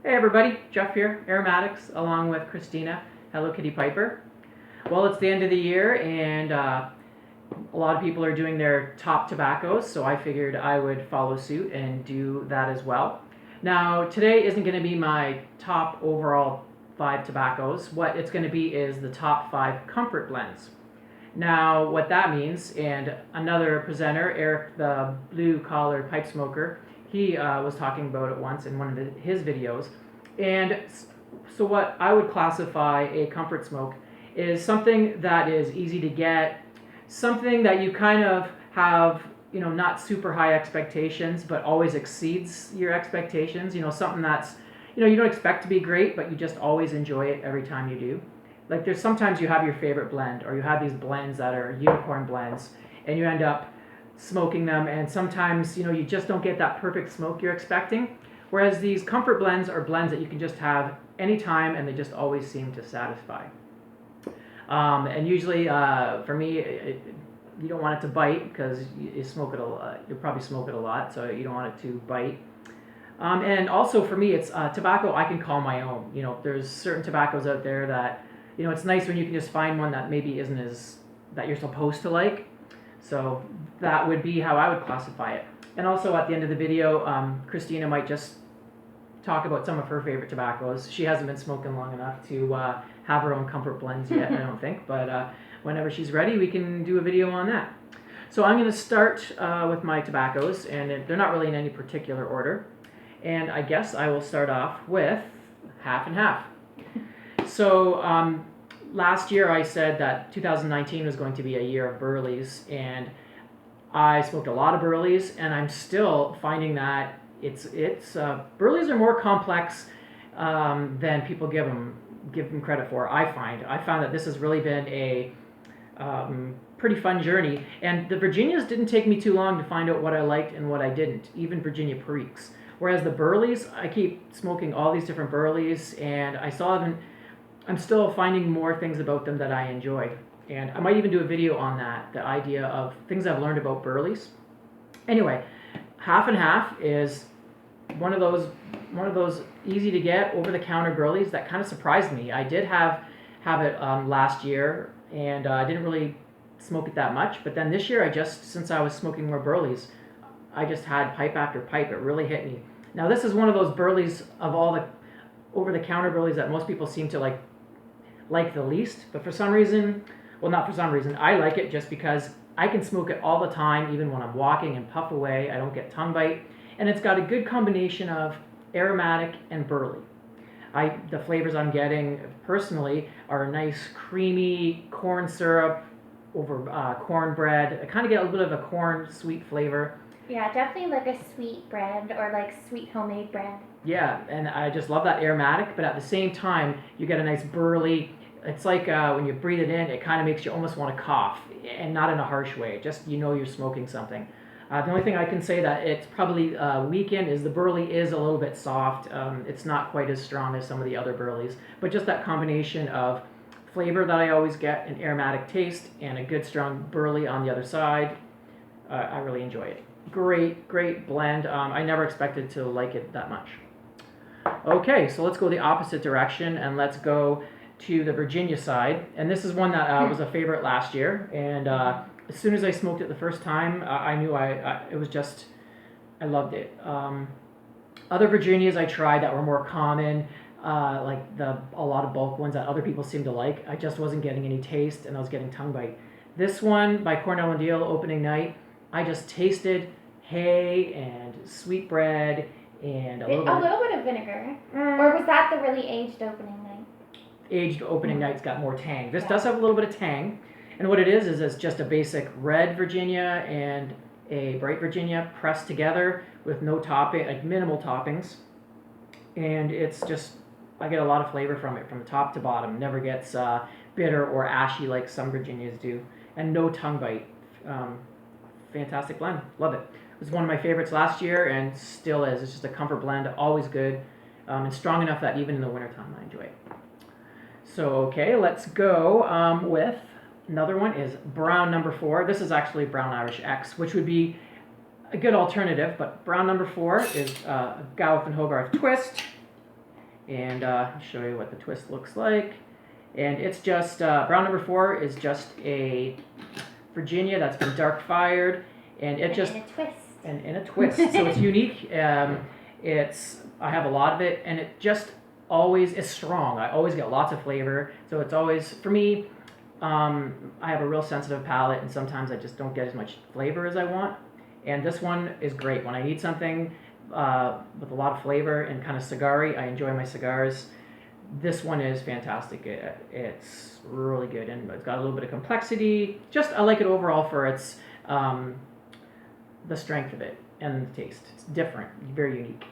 Hey everybody, Jeff here, Aromatics, along with Christina, HelloKittyPiper. Well, it's the end of the year and a lot of people are doing their top tobaccos, so I figured I would follow suit and do that as well. Now, today isn't going to be my top overall 5 tobaccos. What it's going to be is the top 5 comfort blends. Now, what that means, and another presenter, Eric the blue collar pipe smoker, he was talking about it once in one of his videos. And so what I would classify a comfort smoke is something that is easy to get, something that you kind of have, not super high expectations, but always exceeds your expectations. Something that's, you don't expect to be great, but you just always enjoy it every time you do. Like there's sometimes you have your favorite blend, or you have these blends that are unicorn blends, and you end up smoking them, and sometimes you just don't get that perfect smoke you're expecting. Whereas these comfort blends are blends that you can just have anytime, and they just always seem to satisfy. And usually, for me, you don't want it to bite because you smoke it a lot. You'll probably smoke it a lot, so you don't want it to bite. And also for me, it's tobacco I can call my own. There's certain tobaccos out there that it's nice when you can just find one that maybe isn't as that you're supposed to like. So that would be how I would classify it. And also at the end of the video, Christina might just talk about some of her favorite tobaccos. She hasn't been smoking long enough to have her own comfort blends yet, I don't think. But whenever she's ready, we can do a video on that. So I'm going to start with my tobaccos, and they're not really in any particular order. And I guess I will start off with half and half. So last year I said that 2019 was going to be a year of burleys, and I smoked a lot of burleys, and I'm still finding that burleys are more complex than people give them credit for. I found that this has really been a pretty fun journey, and the Virginias didn't take me too long to find out what I liked and what I didn't, even Virginia Periques. Whereas the burleys, I keep smoking all these different burleys, and I'm still finding more things about them that I enjoy. And I might even do a video on that, the idea of things I've learned about burleys. Anyway, half and half is one of those easy to get over the counter burleys that kind of surprised me. I did have it last year, and I didn't really smoke it that much. But then this year, since I was smoking more burleys, I just had pipe after pipe. It really hit me. Now this is one of those burleys of all the over the counter burleys that most people seem to like the least. But for some reason, well, not for some reason, I like it just because I can smoke it all the time, even when I'm walking, and puff away. I don't get tongue bite. And it's got a good combination of aromatic and burley. The flavors I'm getting personally are a nice creamy corn syrup over cornbread. I kind of get a little bit of a corn sweet flavor. Yeah, definitely like a sweet bread or like sweet homemade bread. Yeah, and I just love that aromatic, but at the same time, you get a nice burly. It's like when you breathe it in, it kind of makes you almost want to cough, and not in a harsh way. Just you're smoking something. The only thing I can say that it's probably weakened is the burley is a little bit soft. It's not quite as strong as some of the other burleys, but just that combination of flavor that I always get, an aromatic taste, and a good strong burley on the other side. I really enjoy it. Great blend. I never expected to like it that much. Okay, so let's go the opposite direction, and let's go to the Virginia side. And this is one that was a favorite last year, and as soon as I smoked it the first time, I knew I loved it. Other Virginias I tried that were more common, like a lot of bulk ones that other people seem to like, I just wasn't getting any taste, and I was getting tongue bite. This one by Cornell and Deal opening night, I just tasted hay and sweet bread and a little bit of vinegar. Or was that the really aged opening night? Aged opening night's got more tang. This does have a little bit of tang. And what it is it's just a basic red Virginia and a bright Virginia pressed together with no topping, like minimal toppings. And it's just, I get a lot of flavor from it from the top to bottom. Never gets bitter or ashy like some Virginias do. And no tongue bite. Fantastic blend. Love it. It was one of my favorites last year and still is. It's just a comfort blend, always good, and strong enough that even in the wintertime I enjoy it. So, okay, let's go with another one is Brown number 4. This is actually Brown Irish X, which would be a good alternative, but Brown number 4 is Gowith and Hogarth Twist. And I'll show you what the twist looks like. And it's just, brown number 4 is just a Virginia that's been dark fired. And it just, in a twist. and in a twist. So it's unique. I have a lot of it, and it just always is strong. I always get lots of flavor. So it's always, for me, I have a real sensitive palate, and sometimes I just don't get as much flavor as I want. And this one is great. When I need something with a lot of flavor and kind of cigar-y, I enjoy my cigars. This one is fantastic. It's really good, and it's got a little bit of complexity. Just, I like it overall for its the strength of it and the taste. It's different, very unique.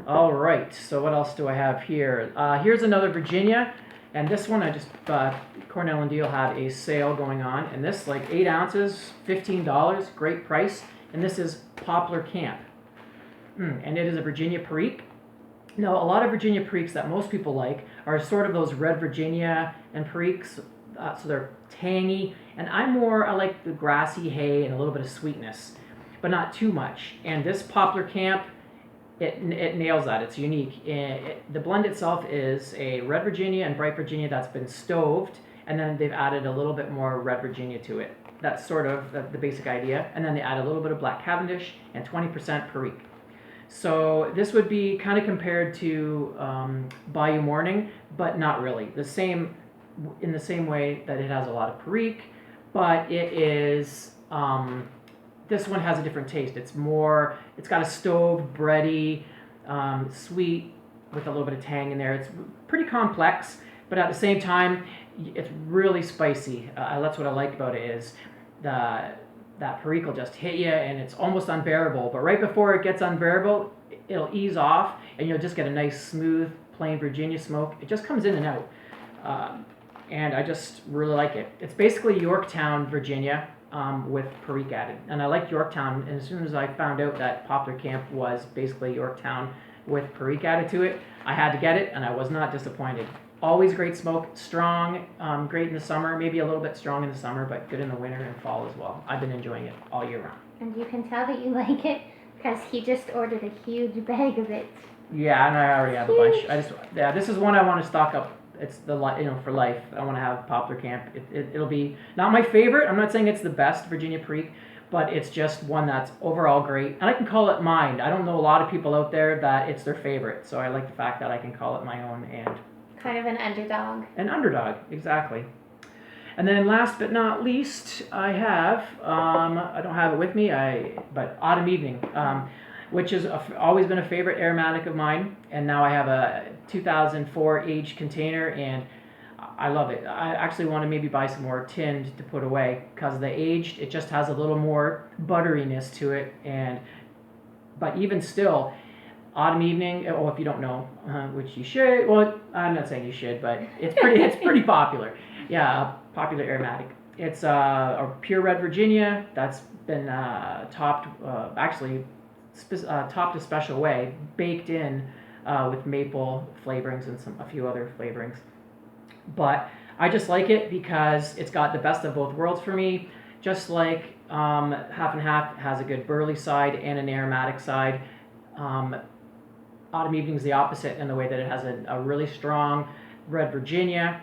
All right, so what else do I have here? Here's another Virginia, and this one I just, Cornell and Deal had a sale going on, and this, like 8 ounces, $15, great price, and this is Poplar Camp. And it is a Virginia Perique. Now, a lot of Virginia Periques that most people like are sort of those red Virginia and Periques, so they're tangy, and I like the grassy hay and a little bit of sweetness, but not too much. And this Poplar Camp, it nails that. It's unique. The blend itself is a red Virginia and bright Virginia that's been stoved, and then they've added a little bit more red Virginia to it. That's sort of the basic idea. And then they add a little bit of black Cavendish and 20% Perique. So this would be kind of compared to Bayou Morning, but not really. In the same way that it has a lot of Perique, but it is, this one has a different taste. It's got a stoved, bready, sweet with a little bit of tang in there. It's pretty complex, but at the same time, it's really spicy. That's what I like about it is that Perique will just hit you and it's almost unbearable. But right before it gets unbearable, it'll ease off and you'll just get a nice, smooth, plain Virginia smoke. It just comes in and out. And I just really like it. It's basically Yorktown, Virginia, with Perique added. And I like Yorktown, and as soon as I found out that Poplar Camp was basically Yorktown with Perique added to it, I had to get it, and I was not disappointed. Always great smoke, strong, great in the summer, maybe a little bit strong in the summer, but good in the winter and fall as well. I've been enjoying it all year round. And you can tell that you like it because he just ordered a huge bag of it. Yeah, and I already have a bunch. This is one I want to stock up. It's for life. I want to have Poplar Camp. It'll be not my favorite. I'm not saying it's the best Virginia Perique, but it's just one that's overall great. And I can call it mine. I don't know a lot of people out there that it's their favorite. So I like the fact that I can call it my own and kind of an underdog. An underdog, exactly. And then last but not least, I have, I don't have it with me, but Autumn Evening, which has always been a favorite aromatic of mine. And now I have a 2004 aged container, and I love it. I actually want to maybe buy some more tinned to put away because the aged, it just has a little more butteriness to it. But even still, Autumn Evening, if you don't know, which you should, well, I'm not saying you should, but it's pretty popular. Yeah, popular aromatic. It's a pure red Virginia that's been topped a special way, baked in with maple flavorings and a few other flavorings. But I just like it because it's got the best of both worlds for me. Just like Half and Half has a good burley side and an aromatic side. Autumn Evening is the opposite in the way that it has a really strong red Virginia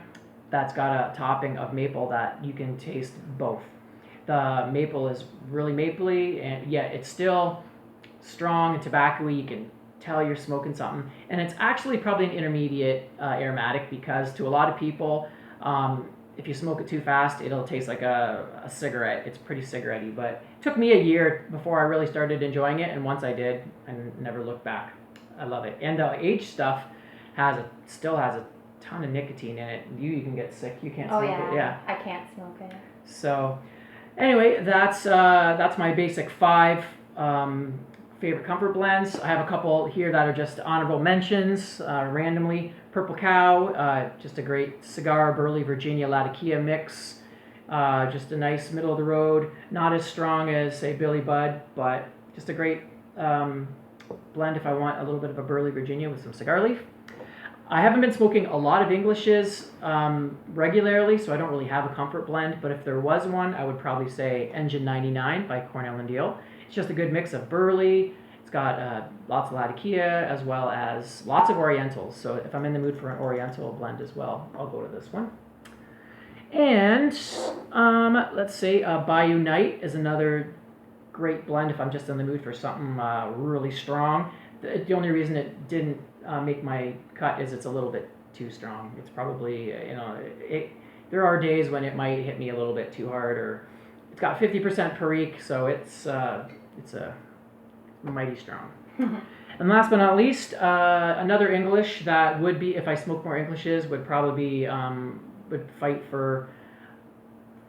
that's got a topping of maple that you can taste both. The maple is really mapley, and yet it's still strong and tobacco-y. You can tell you're smoking something. And it's actually probably an intermediate aromatic because to a lot of people, if you smoke it too fast, it'll taste like a cigarette. It's pretty cigarette-y, but it took me a year before I really started enjoying it, and once I did, I never looked back. I love it. And the aged stuff still has a ton of nicotine in it. You can get sick. You can't smoke it. Yeah. I can't smoke it. So anyway, that's my basic 5 favorite comfort blends. I have a couple here that are just honorable mentions randomly. Purple Cow, just a great cigar, burley Virginia Latakia mix. Just a nice middle of the road. Not as strong as, say, Billy Bud, but just a great blend if I want a little bit of a burley Virginia with some cigar leaf. I haven't been smoking a lot of Englishes regularly, so I don't really have a comfort blend, but if there was one, I would probably say Engine 99 by Cornell and Deal. It's just a good mix of burley. It's got lots of Latakia as well as lots of Orientals. So if I'm in the mood for an Oriental blend as well, I'll go to this one. And let's say Bayou Night is another great blend if I'm just in the mood for something really strong. The only reason it didn't make my cut is it's a little bit too strong. It's probably, there are days when it might hit me a little bit too hard, or it's got 50% Perique, so it's a mighty strong. And last but not least, another English that would be, if I smoke more Englishes, would probably be, would fight for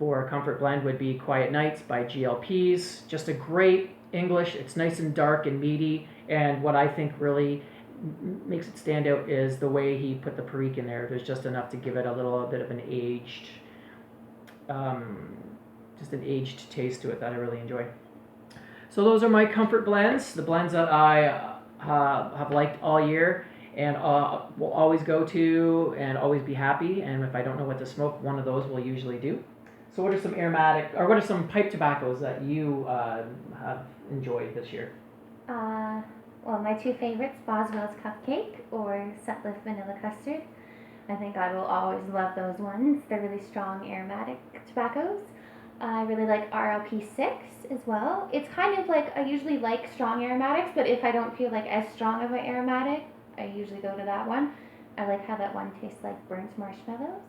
a comfort blend would be Quiet Nights by GLPs. Just a great English. It's nice and dark and meaty, and what I think really makes it stand out is the way he put the Perique in there. There's just enough to give it a little bit of an aged, just an aged taste to it that I really enjoy. So those are my comfort blends, the blends that I have liked all year and will always go to and always be happy. And if I don't know what to smoke, one of those will usually do. So what are some aromatic, or what are some pipe tobaccos that you have enjoyed this year? Well, my two favorites, Boswell's Cupcake or Sutliff Vanilla Custard. I think I will always love those ones. They're really strong aromatic tobaccos. I really like RLP6 as well. It's kind of like, I usually like strong aromatics, but if I don't feel like as strong of an aromatic, I usually go to that one. I like how that one tastes like burnt marshmallows.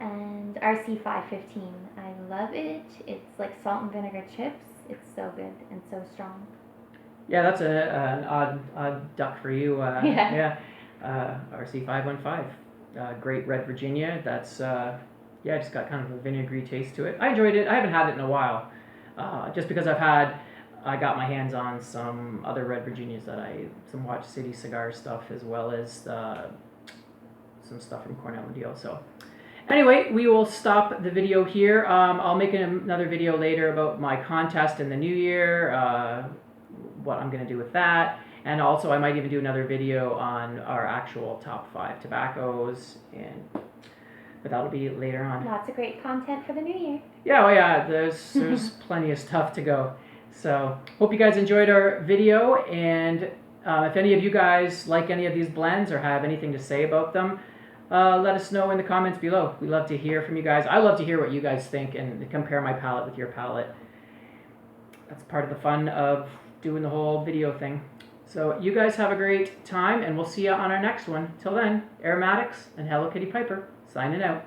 And RC515, I love it. It's like salt and vinegar chips. It's so good and so strong. Yeah, that's an odd duck for you. Yeah. RC515, great red Virginia. That's just got kind of a vinegary taste to it. I enjoyed it. I haven't had it in a while, just because I got my hands on some other red Virginias some Watch City cigar stuff, as well as some stuff from Cornell and Deal. So anyway, we will stop the video here. I'll make another video later about my contest in the new year, what I'm going to do with that. And also I might even do another video on our actual top 5 tobaccos, but that'll be later on. Lots of great content for the new year. Yeah, there's plenty of stuff to go. So hope you guys enjoyed our video, and if any of you guys like any of these blends or have anything to say about them, let us know in the comments below. We love to hear from you guys. I love to hear what you guys think and compare my palette with your palette. That's part of the fun of doing the whole video thing. So you guys have a great time, and we'll see you on our next one. Till then, Aromatics and HelloKittyPiper signing out.